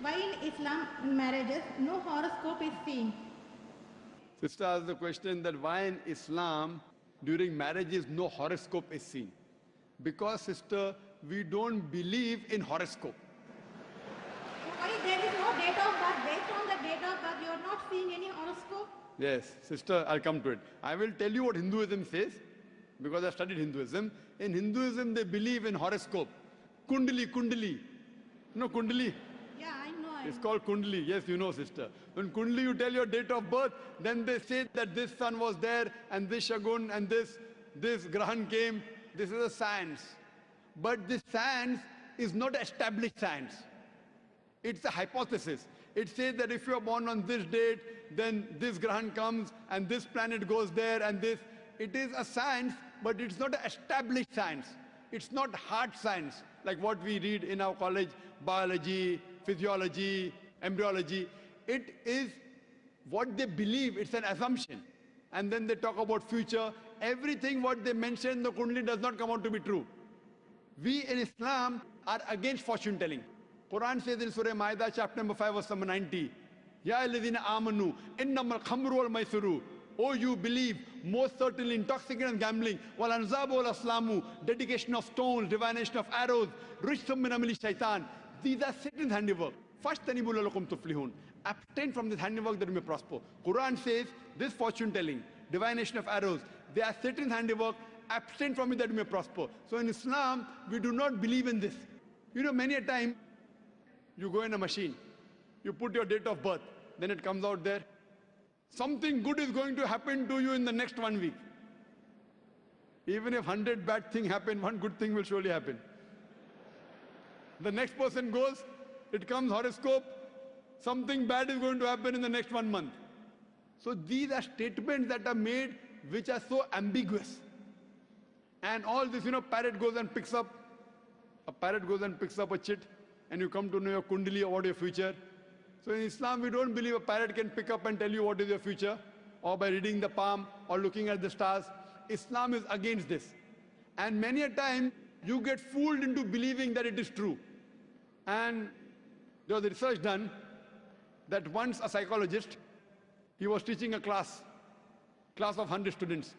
Why in Islam in marriages no horoscope is seen? Sister asked the question that why in Islam during marriages no horoscope is seen. Because, sister, we don't believe in horoscope. Why there is no date of birth? Based on the date of birth, you are not seeing any horoscope? Yes, sister, I'll come to it. I will tell you what Hinduism says, because I studied Hinduism. In Hinduism, they believe in horoscope. Kundali, kundali. You know kundali? Yeah, I know. It's called kundali. Yes, you know, sister. When kundali, you tell your date of birth, then they say that this sun was there, and this shagun, and this grahan came. This is a science. But this science is not established science. It's a hypothesis. It says that if you are born on this date, then this grahan comes, and this planet goes there, and this. It is a science, but it's not an established science. It's not hard science, like what we read in our college, biology, physiology, embryology. It is what they believe. It's an assumption. And then they talk about future. Everything what they mention in the Kundali does not come out to be true. We in Islam are against fortune telling. Quran says in Surah Ma'idah, chapter number 5, verse number 90, Ya alladhina amanu, innamal khamru wal maisuru. Oh, you believe, most certainly intoxicant and gambling, wal anzabu wal aslamu, dedication of stones, divination of arrows, rijsum min amali shaitan. These are Satan's handiwork. Fashtanibu lalakum tuflihun. Abstain from this handiwork that you may prosper. Quran says this fortune telling, divination of arrows, they are Satan's handiwork. Abstain from it that you may prosper. So in Islam, we do not believe in this. You know, many a time, you go in a machine, you put your date of birth, then it comes out there. Something good is going to happen to you in the next 1 week. Even if 100 bad things happen, one good thing will surely happen. The next person goes, it comes horoscope, something bad is going to happen in the next 1 month. So these are statements that are made which are so ambiguous. And all this, you know, parrot goes and picks up a chit, and you come to know your kundali about your future. So in Islam, we don't believe a parrot can pick up and tell you what is your future, or by reading the palm, or looking at the stars. Islam is against this. And many a time, you get fooled into believing that it is true. And there was a research done that once a psychologist, he was teaching a class of 100 students.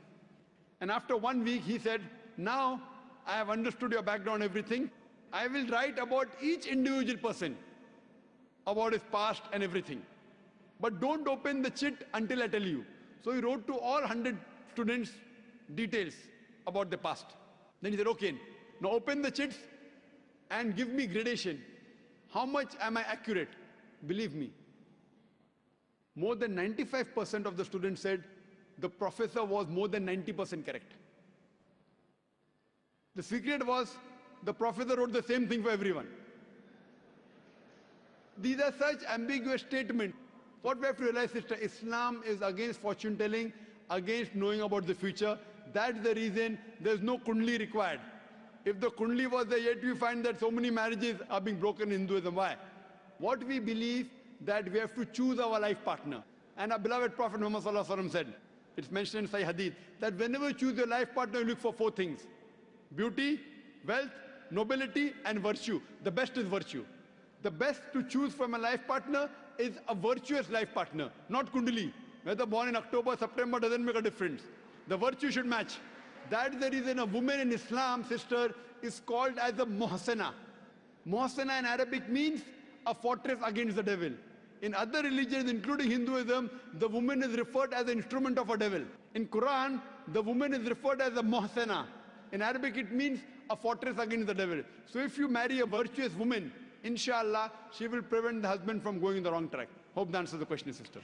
And after 1 week, he said, now I have understood your background, everything. I will write about each individual person, about his past and everything. But don't open the chit until I tell you. So he wrote to all 100 students details about the past. Then he said, okay, now open the chits and give me gradation. How much am I accurate? Believe me, more than 95% of the students said the professor was more than 90% correct. The secret was the professor wrote the same thing for everyone. These are such ambiguous statements. What we have to realize, sister, Islam is against fortune telling, against knowing about the future. That's the reason there's no kundli required. If the kundli was there, yet we find that so many marriages are being broken in Hinduism. Why? What we believe that we have to choose our life partner. And our beloved Prophet Muhammad Sallallahu Alaihi Wasallam said, it's mentioned in Sahih Hadith, that whenever you choose your life partner, you look for 4 things. Beauty, wealth, nobility, and virtue. The best is virtue. The best to choose from a life partner is a virtuous life partner, not kundali. Whether born in October, September doesn't make a difference. The virtue should match. That's the reason a woman in Islam, sister, is called as a muhsana. Muhsana in Arabic means a fortress against the devil. In other religions, including Hinduism, the woman is referred as an instrument of a devil. In Quran, the woman is referred as a muhsana. In Arabic, it means a fortress against the devil. So if you marry a virtuous woman, inshallah, she will prevent the husband from going in the wrong track. Hope that answers the question, sister.